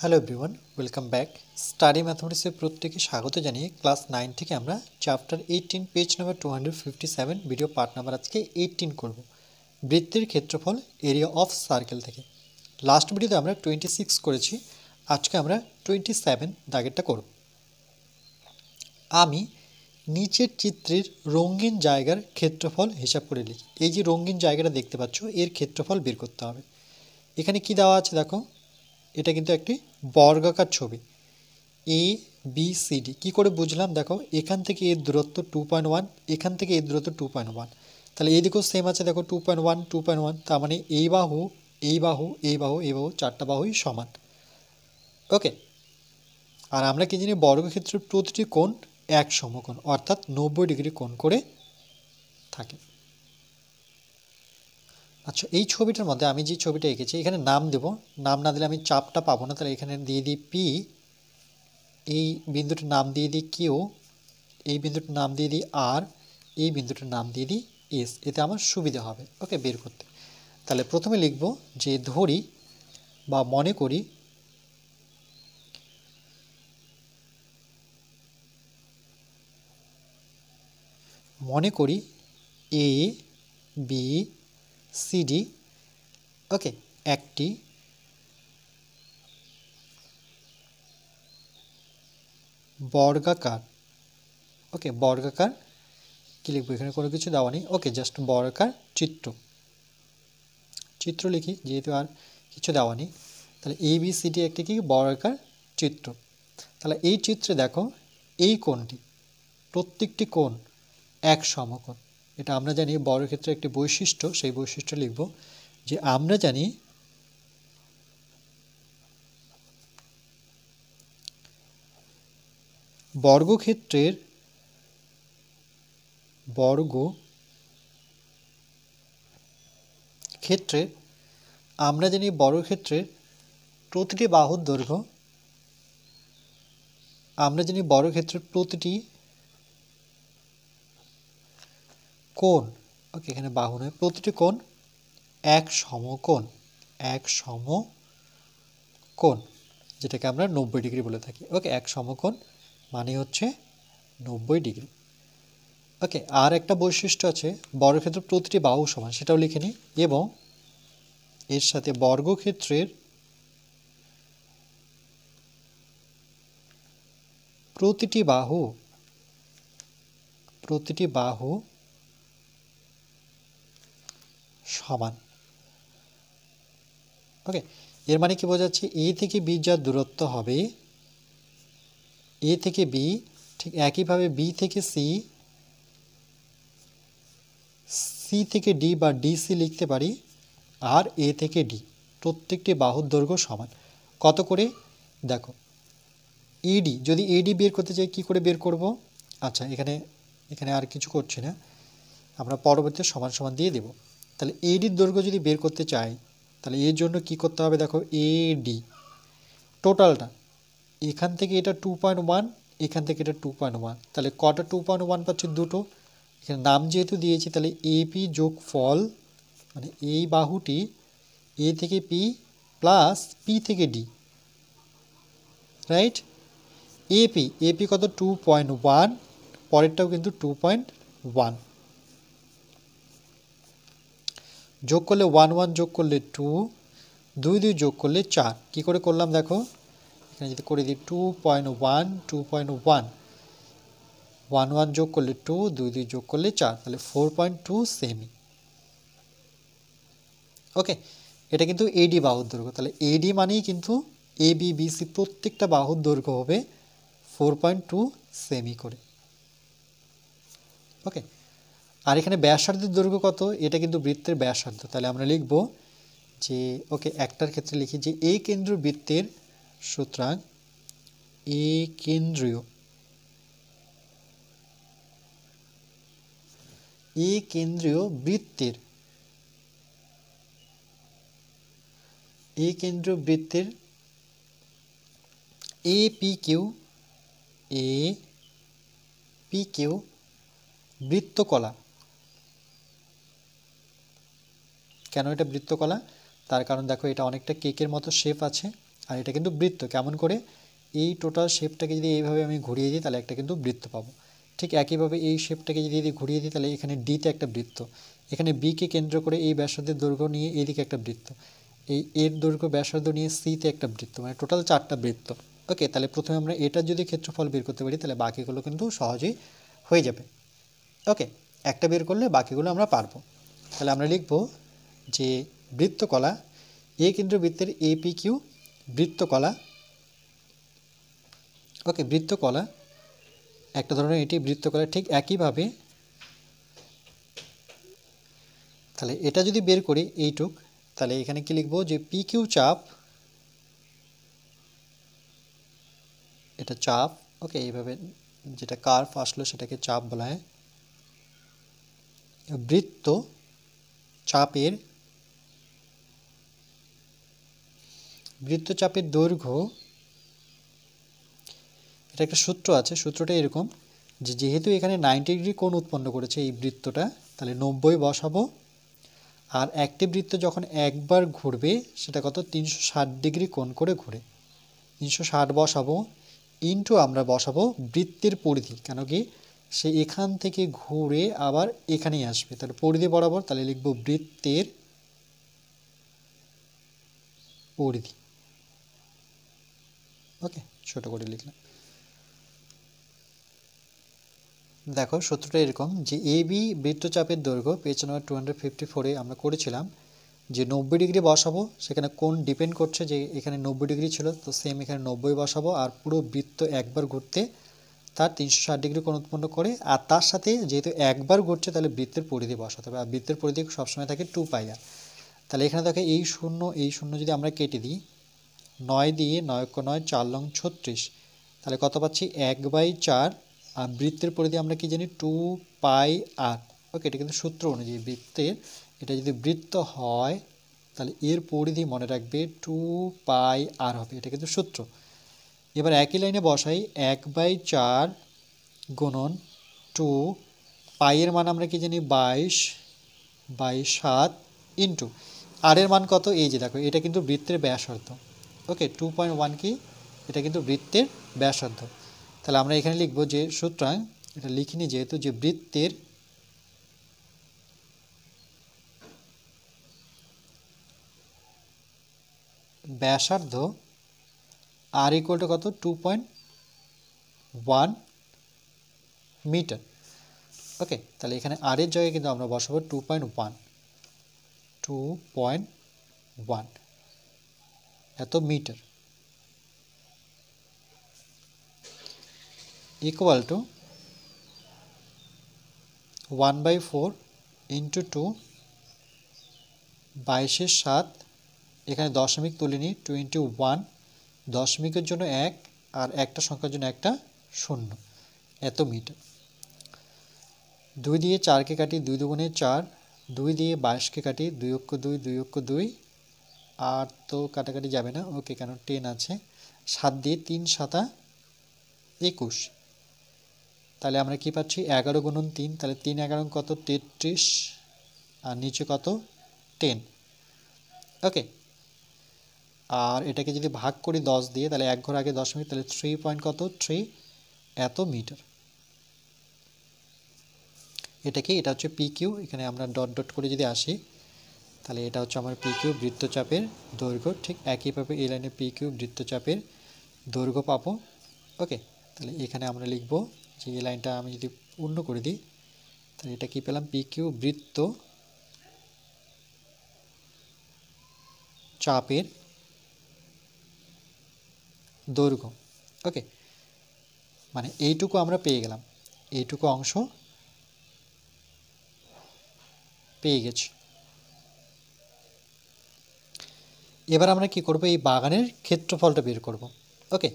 Hello everyone, welcome back. Study ম্যাথমেটিক্সের প্রত্যেকে স্বাগত জানিয়ে ক্লাস 9 থেকে আমরা chapter 18 page number 257 video part number আজকে 18 করব। বৃত্তের ক্ষেত্রফল এরিয়া অফ সার্কেল থেকে। লাস্ট ভিডিওতে আমরা 26 করেছি, আজকে আমরা 27 দাগেরটা করব। আমি নিচের চিত্রের রঙিন জায়গার ক্ষেত্রফল হিসাব করে লিখি। এই যে রঙিন জায়গাটা দেখতে পাচ্ছ, এর ক্ষেত্রফল বের করতে হবে। এখানে কি দেওয়া আছে দেখো, এটা কিন্তু একটি বর্গাকার ছবি এ বি সি ডি। কী করে বুঝলাম দেখো, এখান থেকে এর দূরত্ব 2.1, এখান থেকে এর দূরত্ব 2.1, তাহলে এই দিকেও সেম আছে দেখো 2.1 2.1, তার মানে এই বাহু এই বাহু এই বাহু এই বাহু চারটা বাহুই সমান। ওকে, আর আমরা কি জানি বর্গক্ষেত্রের প্রতিটি কোণ এক সমকোণ অর্থাৎ 90 ডিগ্রি কোণ করে থাকে। আচ্ছা, এই ছবিটার মধ্যে আমি যে ছবিটা এঁকেছি এখানে নাম দেব, নাম না দিলে আমি চাপটা পাবো না, তাহলে এখানে দিয়ে দিই পি, এই বিন্দুটির নাম দিয়ে দিই কিউ, এই বিন্দুটির নাম দিয়ে দিই আর, এই বিন্দুটির নাম দিয়ে দিই এস, এতে আমার সুবিধা হবে ওকে বের করতে। তাহলে প্রথমে লিখব যে ধরি বা মনে করি A B C D okay একটি বর্গাকার, ওকে বর্গাকার কি লিখবো, এখানে কোনো কিছু দেওয়া নেই, ওকে জাস্ট বর্গাকার চিত্র লিখি যেহেতু আর কিছু দেওয়া নেই। তাহলে এ বি সি ডি একটি কি বর্গাকার চিত্র। তাহলে এই চিত্রে দেখো এই কোণটি, প্রত্যেকটি কোণ এক সমকোণ। এটা আমরা জানি বর্গক্ষেত্রের একটি বৈশিষ্ট্য, সেই বৈশিষ্ট্য লিখব যে আমরা জানি বর্গক্ষেত্রের আমরা জানি বর্গক্ষেত্রের প্রতিটি বাহুর দৈর্ঘ্য, আমরা জানি বর্গক্ষেত্রের প্রতিটি কোণ, ওকে এখানে বাহু নয়, প্রতিটি কোণ এক সমকোণ, যেটাকে আমরা 90 ডিগ্রি বলে থাকি। ওকে এক সমকোণ মানে হচ্ছে 90 ডিগ্রি। ওকে, আর একটা বৈশিষ্ট্য আছে বর্গক্ষেত্রের প্রতিটি বাহু সমান, সেটাও লিখে নিই, এবং এর সাথে বর্গক্ষেত্রের প্রতিটি বাহু সমান। ওকে, এর মানে কি বোঝাচ্ছে, এ থেকে বি যার দূরত্ব হবে, এ থেকে বি, ঠিক একইভাবে বি থেকে সি, সি থেকে ডি বা ডিসি লিখতে পারি, আর এ থেকে ডি প্রত্যেকটি বাহুর দৈর্ঘ্য সমান। কত করে দেখো, ইডি যদি এডি বের করতে চাই কি করে বের করব, আচ্ছা এখানে আর কিছু করছি না, আমরা পরবর্তীতে সমান সমান দিয়ে দেব। তাহলে এডির দৈর্ঘ্য যদি বের করতে চাই তাহলে এর জন্য কি করতে হবে দেখো, এডি টোটালটা এখান থেকে এটা 2.1, এখান থেকে এটা 2.1, তাহলে কটা 2.1 পাচ্ছি, দুটো। এখানে নাম যেহেতু দিয়েছি তাহলে এপি যোগ ফল, মানে এই বাহুটি এ থেকে পি প্লাস পি থেকে ডি, রাইট। এপি কত 2.1, পরেরটাও কিন্তু 2.1, যোগ করলে 1 যোগ করলে 2, 2 যোগ করলে 4, কী করে করলাম দেখো, এখানে যদি করে দিই 2.1 যোগ করলে 2, 2 যোগ করলে 4, তাহলে 4.2 সেমি। ওকে, এটা কিন্তু এডি বাহুর দৈর্ঘ্য, তাহলে এডি মানেই কিন্তু এ বি বি সি প্রত্যেকটা বাহুর দৈর্ঘ্য হবে 4.2 সেমি করে। ওকে, আর এখানে ব্যাসার্ধের দৈর্ঘ্য কত, এটা কিন্তু বৃত্তের ব্যাসার্ধ, তাহলে আমরা লিখব যে ওকে একটার ক্ষেত্রে লিখি যে এই কেন্দ্রীয় বৃত্তের, সুতরাং এই কেন্দ্রীয় বৃত্তের এ পি কিউ বৃত্তকলা। কেন এটা বৃত্তকলা, তার কারণ দেখো এটা অনেকটা কেকের মতো শেপ আছে, আর এটা কিন্তু বৃত্ত। কেমন করে? এই টোটাল শেপটাকে যদি এইভাবে আমি ঘুরিয়ে দিই তাহলে একটা কিন্তু বৃত্ত পাবো। ঠিক একইভাবে এই শেপটাকে যদি ঘুরিয়ে দিই তাহলে এখানে ডিতে একটা বৃত্ত, এখানে বিকে কেন্দ্র করে এই ব্যাসার্ধের দৈর্ঘ্য নিয়ে এদিকে একটা বৃত্ত, এই এর দৈর্ঘ্য ব্যাসার্ধ নিয়ে সিতে একটা বৃত্ত, মানে টোটাল 4টা বৃত্ত। ওকে, তাহলে প্রথমে আমরা এটার যদি ক্ষেত্রফল বের করতে পারি তাহলে বাকিগুলো কিন্তু সহজেই হয়ে যাবে। ওকে, একটা বের করলে বাকিগুলো আমরা পারবো। তাহলে আমরা লিখব যে বৃত্তকলা এ কেন্দ্রবৃত্তের এপি কিউ বৃত্তকলা। ওকে, বৃত্তকলা একটা ধরনের এটি বৃত্তকলা। ঠিক একইভাবে তাহলে এটা যদি বের করি এইটুক, তাহলে এখানে কি লিখব যে পি কিউ চাপ, এটা চাপ। ওকে, এইভাবে যেটা কার্ভ আসলো সেটাকে চাপ বলা হয়। বৃত্ত চাপের বৃত্তচাপের দৈর্ঘ্য, এটা একটা সূত্র আছে, সূত্রটা এরকম যে যেহেতু এখানে 90 ডিগ্রি কোণ উৎপন্ন করেছে এই বৃত্তটা, তাহলে 90 বসাবো। আর একটি বৃত্ত যখন একবার ঘুরবে সেটা কত? 360 ডিগ্রি কোণ করে ঘুরে, 360 বসাবো ইনটু আমরা বসাবো বৃত্তের পরিধি। কেন কি? সে এখান থেকে ঘুরে আবার এখানেই আসবে, তাহলে পরিধি বরাবর, তাহলে লিখবো বৃত্তের পরিধি। ওকে, ছোট করে লিখলাম। দেখো সূত্রটা এরকম যে এ বি বৃত্তচাপের দৈর্ঘ্য, পেজ নাম্বার 254-এ আমরা করেছিলাম যে 90 ডিগ্রি বসাবো, সেখানে কোণ ডিপেন্ড করছে যে এখানে 90 ডিগ্রি ছিল, তো সেম এখানে 90 বসাবো। আর পুরো বৃত্ত একবার ঘুরতে তার 360 ডিগ্রি কোণ উৎপন্ন করে, আর তার সাথে যেহেতু একবার ঘুরছে তাহলে বৃত্তের পরিধি বসাতে হবে, আর বৃত্তের পরিধি সবসময় থাকে 2πr। তাহলে এখানে দেখো এই শূন্য যদি আমরা কেটে দিই, 9 দিয়ে 9 4 লং 36, তাহলে কত পাচ্ছি? 1/4। আর বৃত্তের পরিধি আমরা কি জানি? 2πr। ওকে, এটা কিন্তু সূত্র অনুযায়ী বৃত্তের, এটা যদি বৃত্ত হয় তাহলে এর পরিধি মনে রাখবে 2πr হবে, এটা কিন্তু সূত্র। এবার একই লাইনে বসাই 1/4 গুণন 2, পাইয়ের মান আমরা কি জানি? 22/7 ইন্টু আর এর মান কত? এই যে দেখো এটা কিন্তু বৃত্তের ব্যাসার্ধ। ওকে, 2.1 কি? এটা কিন্তু বৃত্তের ব্যাসার্ধ। তাহলে আমরা এখানে লিখব যে সুতরাং এটা লিখিনি যেহেতু, যে বৃত্তের ব্যাসার্ধ আর ইকুয়াল টু কত? 2.1 মিটার। ওকে, তাহলে এখানে আর এর জায়গায় কিন্তু আমরা বসাবো 2.1 এত মিটার ইকুয়াল টু 1/4 ইন্টু 2, 22/7, এখানে দশমিক তুলিনি, 21, দশমিকের জন্য 1 আর একটা সংখ্যার জন্য একটা 0, এত মিটার। 2 দিয়ে 4কে কাটি, 2 দুগুণে 4, 2 দিয়ে 22কে কাটি, 2 অক্ষ 2, 2 অক্ষ 2, আর তো কাটাকাটি যাবে না। ওকে, কেন? 10 আছে। 7 দিয়ে 3 7 21, তাহলে আমরা কি পাচ্ছি? 11 গুণন 3, তাহলে 3 11 কত? 33, আর নিচে কত? 10। ওকে, আর এটাকে যদি ভাগ করি 10 দিয়ে, তাহলে এক ঘর আগে দশমিক, তাহলে 3 পয়েন্ট কত? 3 এত মিটার। এটা কি? এটা হচ্ছে পি কিউ। এখানে আমরা ডট ডট করে যদি আসি তাহলে এটা হচ্ছে আমার পি কিউ বৃত্তচাপের দৈর্ঘ্য। ঠিক একইভাবে এই লাইনে পি কিউ বৃত্তচাপের দৈর্ঘ্য পাবো। ওকে, তাহলে এখানে আমরা লিখব যে এই লাইনটা আমি যদি পূর্ণ করে দিই তাহলে এটা কি পেলাম? পি কিউ বৃত্ত চাপের দৈর্ঘ্য। ওকে, মানে এইটুকু আমরা পেয়ে গেলাম, এইটুকু অংশ পেয়ে গেছি। এবার আমরা কি করব? এই বাগানের ক্ষেত্রফলটা বের করব। ওকে,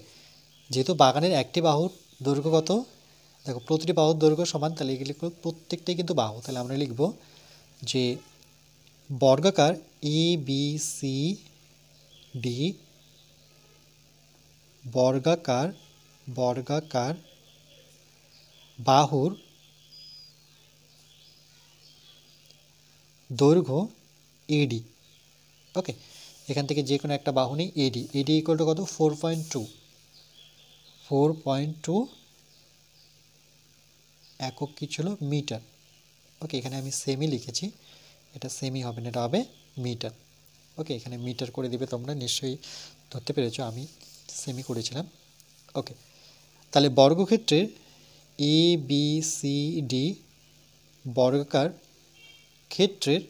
যেহেতু বাগানের একটি বাহুর দৈর্ঘ্য কত? দেখো প্রতিটি বাহুর দৈর্ঘ্য সমান, তাহলে এগুলি প্রত্যেকটাই কিন্তু বাহু। তাহলে আমরা লিখব যে বর্গাকার এ বি সি ডি, বর্গাকার বাহুর দৈর্ঘ্য এডি। ওকে, এখান থেকে যে কোনো একটা বাহু নিই এডি, এডি ইকুয়াল টু কত 4.2, 4.2 একক কী ছিল মিটার। ওকে, এখানে আমি সেমি লিখেছি, এটা সেমি হবে না, এটা হবে মিটার। ওকে, এখানে মিটার করে দিবে, তোমরা নিশ্চয়ই ধরতে পেরেছো আমি সেমি করেছিলাম। ওকে, তাহলে বর্গক্ষেত্রের এ বি সি ডি বর্গাকার ক্ষেত্রের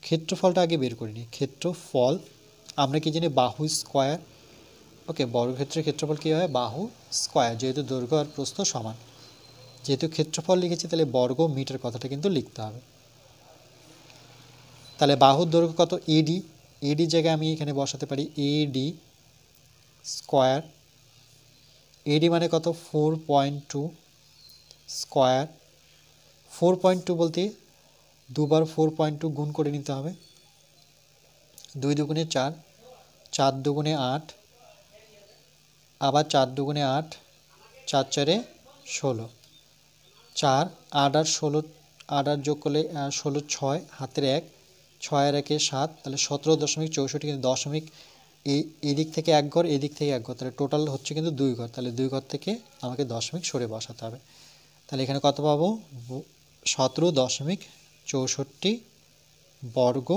ক্ষেত্রফলটা আগে বের করে নিই। ক্ষেত্রফল আমরা কি জানি বাহু স্কোয়ার। ওকে, বর্গক্ষেত্রের ক্ষেত্রফল কী হয় বাহু স্কোয়ার, যেহেতু দৈর্ঘ্য আর প্রস্থ সমান। যেহেতু ক্ষেত্রফল লিখেছি তাহলে বর্গ মিটার কথাটা কিন্তু লিখতে হবে। তাহলে বাহুর দৈর্ঘ্য কত এডি, এডির জায়গায় আমি এখানে বসাতে পারি এডি স্কোয়ার। এডি মানে কত 4.2 স্কোয়ার। 4.2 বলতে দুবার 4.2 গুণ করে নিতে হবে, 2 দুগুণে 4, 4 দুগুণে 8, আবার 4 দুগুণে 8, 4 4 16, 4 8 আর 16, 8 আর যোগ করলে 16 6 হাতের 1, 6 আর 1 7, তাহলে 17.64, কিন্তু দশমিক এদিক থেকে 1 ঘর এদিক থেকে 1 ঘর, তাহলে টোটাল হচ্ছে কিন্তু 2 ঘর, তাহলে 2 ঘর থেকে আমাকে দশমিক সরে বসাতে হবে। তাহলে এখানে কত পাবো 17.64 বর্গ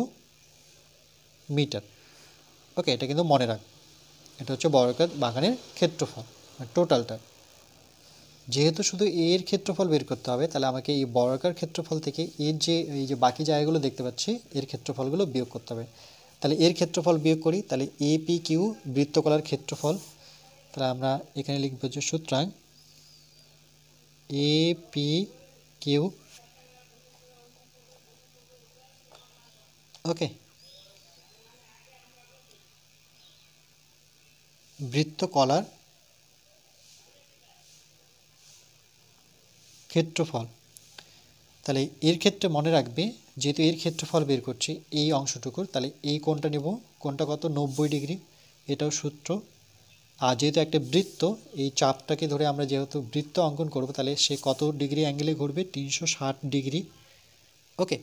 মিটার। ওকে, এটা কিন্তু মনে রাখ, এটা হচ্ছে বর্গাকার বাগানের ক্ষেত্রফল টোটালটা। যেহেতু শুধু এর ক্ষেত্রফল বের করতে হবে, তাহলে আমাকে এই বর্গাকার ক্ষেত্রফল থেকে এর যে এই যে বাকি জায়গাগুলো দেখতে পাচ্ছি এর ক্ষেত্রফলগুলো বিয়োগ করতে হবে। তাহলে এর ক্ষেত্রফল বিয়োগ করি, তাহলে এ পি কিউ বৃত্তকলার ক্ষেত্রফল। তাহলে আমরা এখানে লিখব যে সুতরাং এ পি কিউ, ওকে, বৃত্তকলার ক্ষেত্রফল। তাহলে এর ক্ষেত্রে মনে রাখবে, যেহেতু এর ক্ষেত্রফল বের করছি এই অংশটুকুর, তাহলে এই কোণটা নেব, কোণটা কত 90 ডিগ্রি, এটাও সূত্র। আর যেহেতু একটা বৃত্ত, এই চাপটাকে ধরে আমরা যেহেতু বৃত্ত অঙ্কন করব, তাহলে সে কত ডিগ্রি অ্যাঙ্গেলে ঘুরবে 360 ডিগ্রি। ওকে,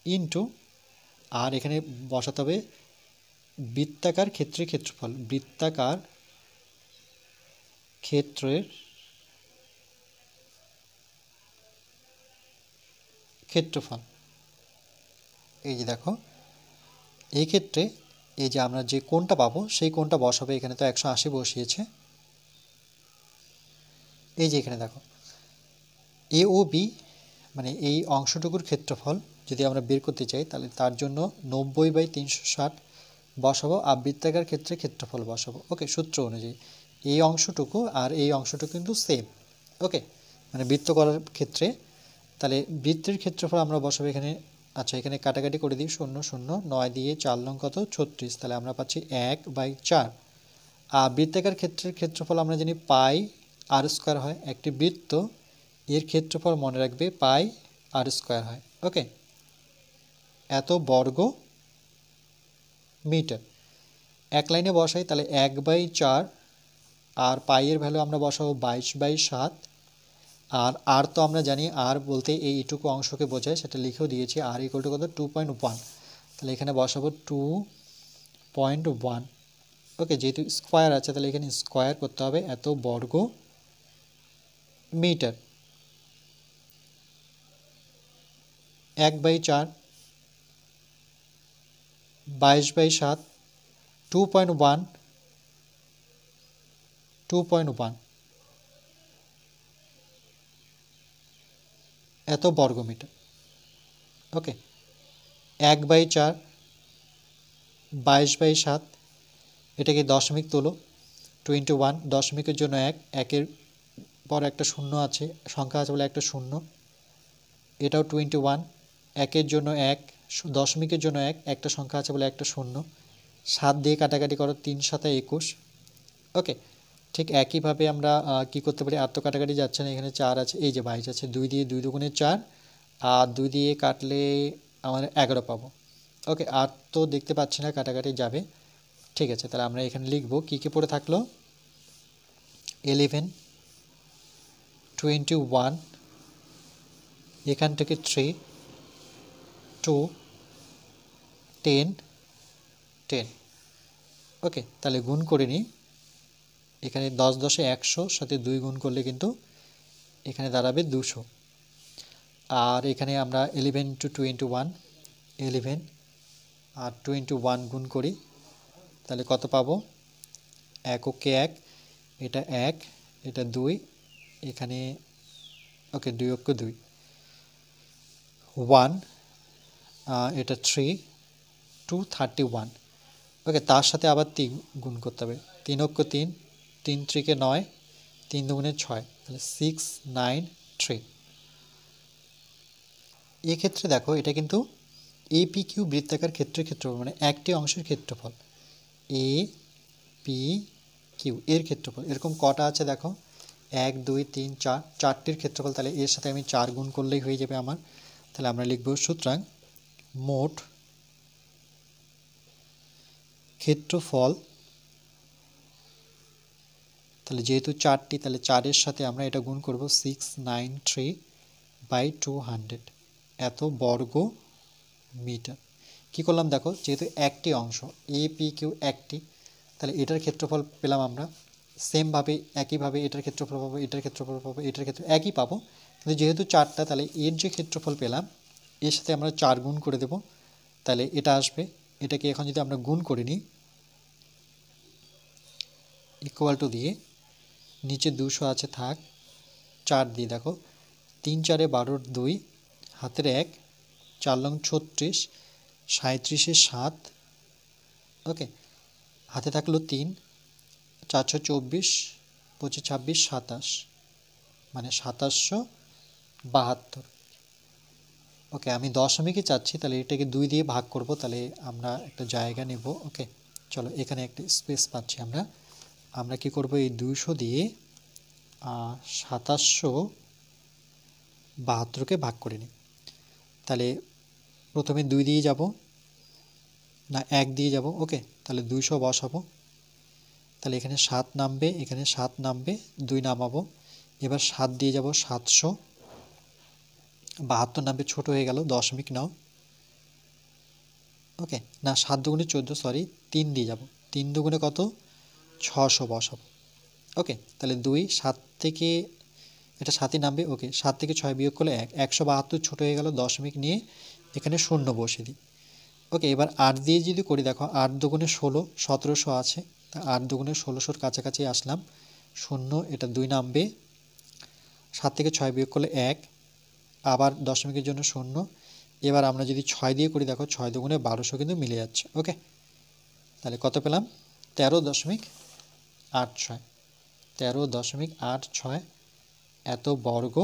ইনটু, আর এখানে বসাতে হবে বৃত্তাকার ক্ষেত্রের ক্ষেত্রফল, বৃত্তাকার ক্ষেত্রের ক্ষেত্রফল। এই যে দেখো, এই ক্ষেত্রে এই যে আমরা যে কোণটা পাবো সেই কোণটা বসাবে, এখানে তো 180 বসিয়েছে। এই যে এখানে দেখো এ ও বি মানে এই অংশটুকুর ক্ষেত্রফল যদি আমরা বের করতে চাই, তাহলে তার জন্য 90/360 বসাবো, আর বৃত্তাকার ক্ষেত্রে ক্ষেত্রফল বসাবো। ওকে, সূত্র অনুযায়ী এই অংশটুকু আর এই অংশটুকু কিন্তু সেম। ওকে, মানে বৃত্ত করার ক্ষেত্রে, তাহলে বৃত্তের ক্ষেত্রফল আমরা বসাবো এখানে। আচ্ছা, এখানে কাটাকাটি করে দিই, 0 0 9 দিয়ে 4 লং কত 36, তাহলে আমরা পাচ্ছি 1/4। আর বৃত্তাকার ক্ষেত্রের ক্ষেত্রফল আমরা জানি পাই আর স্কোয়ার হয়, একটি বৃত্ত এর ক্ষেত্রফল মনে রাখবে পাই আর স্কোয়ার হয়। ওকে, এত বর্গ মিটার। এক লাইনে বসাই, তাহলে 1/4, আর পাইয়ের ভ্যালু আমরা বসাবো 22/7, আর তো আমরা জানি আর বলতে এইটুকু অংশকে বোঝায়, সেটা লিখেও দিয়েছি, আর ইকুয়াল টু কত 2.1, তাহলে এখানে বসাবো 2.1। ওকে, যেহেতু স্কোয়ার আছে তাহলে এখানে স্কোয়ার করতে হবে, এত বর্গ মিটার। 1/4, 22/7, 2.1, 2.1 এত বর্গমিটার। ওকে, 1/4, 22/7, এটাকে দশমিক তোলো, 21, দশমিকের জন্য 1, একের পর একটা শূন্য আছে, সংখ্যা আছে বলে একটা শূন্য, এটাও 21, একের জন্য 1, দশমিকের জন্য 1, একটা সংখ্যা আছে বলে একটা শূন্য, 7 দিয়ে কাটাকাটি করো, 3 7 21। ওকে, ঠিক একইভাবে আমরা কি করতে পারি, আর তো কাটাকাটি যাচ্ছে না, এখানে 4 আছে, এই যে 22 আছে, 2 দিয়ে 2 দুগুণে 4, আর 2 দিয়ে কাটলে আমার 11 পাবো। ওকে, আর তো দেখতে পাচ্ছি না, কাটাকাটি যাবে। ঠিক আছে, তাহলে আমরা এখানে লিখব কী কী পড়ে থাকলো 11, 21, এখান থেকে 3, 2, 10 10। ওকে, তাহলে গুণ করে নিই। এখানে 10 10 100, সাথে 2 গুণ করলে কিন্তু এখানে দাঁড়াবে 200। আর এখানে আমরা 11 × 2 × 1 11 আর 2 × 1 গুণ করি, তাহলে কত পাবো? 1 ওকে 1, এটা 1, এটা 2, এখানে ওকে 2 ওকে 2, 1, এটা 3, 231। ওকে, তার সাথে আবার 3 গুণ করতে হবে। 3 অক্ষ 3, 3 3 9, 3 2 6, তাহলে 6 9 3। এক্ষেত্রে দেখো এটা কিন্তু APQ বৃত্তাকার ক্ষেত্রের ক্ষেত্রফল, মানে একটি অংশের ক্ষেত্রফল। APQ এর ক্ষেত্রফল এরকম কটা আছে দেখো, 1 2 3 4, 4টির ক্ষেত্রফল। তাহলে এর সাথে আমি 4 গুণ করলেই হয়ে যাবে আমার। তাহলে আমরা লিখব সুতরাং মোট ক্ষেত্রফল, তাহলে যেহেতু 4টি, তাহলে 4-এর সাথে আমরা এটা গুণ করব 693/200, এত বর্গ মিটার। কি করলাম দেখো, যেহেতু একটি অংশ APQ একটি, তাহলে এটার ক্ষেত্রফল পেলাম আমরা। সেমভাবে একইভাবে এটার ক্ষেত্রফল পাবো, এটার ক্ষেত্রফল পাবো, এটার ক্ষেত্র একই পাবো, কিন্তু যেহেতু 4টা, তাহলে এর যে ক্ষেত্রফল পেলাম এর সাথে আমরা 4 গুণ করে দেব, তাহলে এটা আসবে। এটাকে এখন যদি আমরা গুণ করে নিই, ইকুয়াল টু দিয়ে নিচে 200 আছে থাক, 4 দিয়ে দেখো 3 4 12 2, হাতের 1, 4 লং 36, 37 7, ওকে, হাতে থাকলো 3, 4 6 24, 25 26 27, মানে 2772। ওকে, আমি দশমিকই চাচ্ছি, তাহলে এটাকে 2 দিয়ে ভাগ করব, তাহলে আমরা একটা জায়গা নেব। ওকে, চলো এখানে একটা স্পেস পাচ্ছি আমরা। আমরা কি করব, এই 200 দিয়ে 2772কে ভাগ করে নিই। তাহলে প্রথমে 2 দিয়ে যাব না 1 দিয়ে যাব। ওকে, তাহলে 200 বসাবো, তাহলে এখানে 7 নামবে, এখানে 7 নামবে, 2 নামাবো। এবার 7 দিয়ে যাব 772 নামবে, ছোট হয়ে গেল, দশমিক নাও। ওকে, না 7 দুগুণে 14, সরি 3 দিয়ে যাব, 3 দুগুণে কত, 600 বসাবো। ওকে, তাহলে 2 7 থেকে এটা 7ই নামবে। ওকে, 7 থেকে 6 বিয়োগ করলে 1, 172 ছোট হয়ে গেল, দশমিক নিয়ে এখানে 0 বসিয়ে দিই। ওকে, এবার 8 দিয়ে যদি করি, দেখো 8 দুগুণে 16, 1700 আছে, তা 8 দুগুণে 1600-র কাছাকাছি আসলাম। 0, এটা 2 নামবে, 7 থেকে 6 বিয়োগ করলে 1, আবার দশমিকের জন্য 0। এবার আমরা যদি 6 দিয়ে করি, দেখো 6 দুগুণে 1200 কিন্তু মিলে যাচ্ছে। ওকে, তাহলে কত পেলাম, 13.86, 13.86 এত বর্গ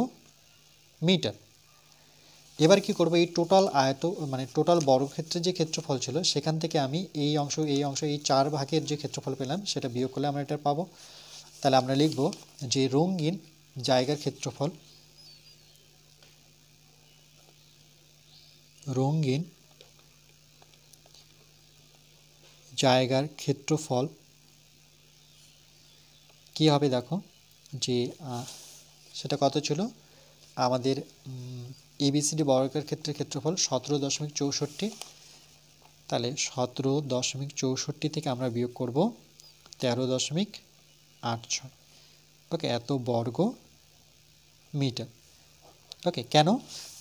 মিটার। এবার কি করব, এই টোটাল আয়ত, মানে টোটাল বর্গক্ষেত্রের যে ক্ষেত্রফল ছিল সেখান থেকে আমি এই অংশ এই 4 ভাগের যে ক্ষেত্রফল পেলাম সেটা বিয়োগ করলে আমরা এটা পাবো। তাহলে আমরা লিখব যে রঙিন জায়গার ক্ষেত্রফল, রঙিন জায়গার ক্ষেত্রফল কি হবে, দেখো যে সেটা কত ছিল আমাদের, ABCD বর্গাকার ক্ষেত্রের ক্ষেত্রফল 17.64। তাহলে 17.64 থেকে আমরা বিয়োগ করব 13.86। ওকে, এত বর্গ মিটার। ওকে, কেন,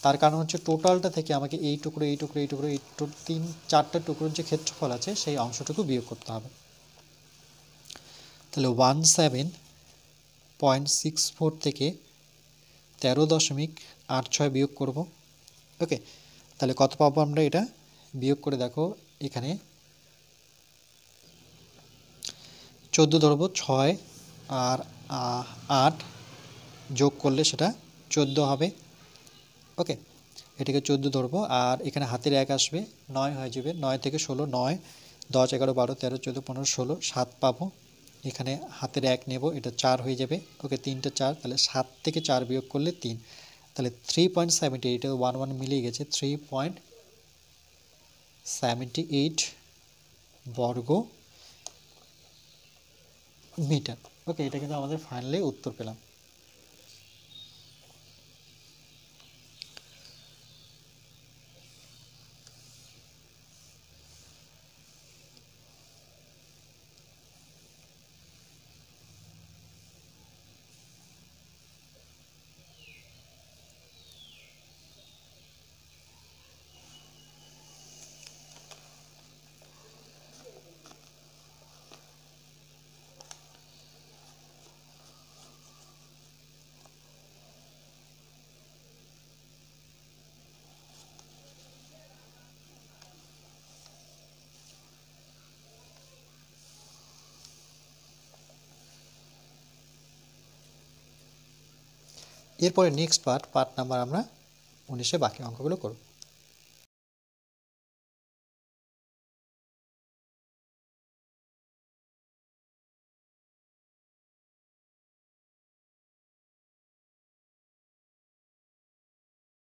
তার কারণ হচ্ছে টোটালটা থেকে আমাকে এই টুকরো এই টুকরো এই টুকরো এই 3-4টা টুকরোর যে ক্ষেত্রফল আছে সেই অংশটুকু বিয়োগ করতে হবে। তাহলে 17.64 থেকে 13.86 বিয়োগ করব। ওকে, তাহলে কত পাবো আমরা, এটা বিয়োগ করে দেখো, এখানে 14 ধরবো, 6 আর 8 যোগ করলে সেটা 14 হবে। ওকে, এটাকে 14 ধরবো, আর এখানে হাতের 1 আসবে, 9 হয়ে যাবে, 9 থেকে 16, 9 10 11 12 13 14 15 16, 7 পাবো, এখানে হাতের 1 নেব, এটা 4 হয়ে যাবে। ওকে, 3টা 4, তাহলে 7 থেকে 4 বিয়োগ করলে 3, তাহলে 3.78, এটা 1 1 মিলিয়ে গেছে, 3.78 বর্গ মিটার। ওকে, এটা কিন্তু আমাদের ফাইনালি উত্তর পেলাম। এরপরে নেক্সট পার্ট নাম্বার আমরা 19-এ বাকি অঙ্কগুলো করব।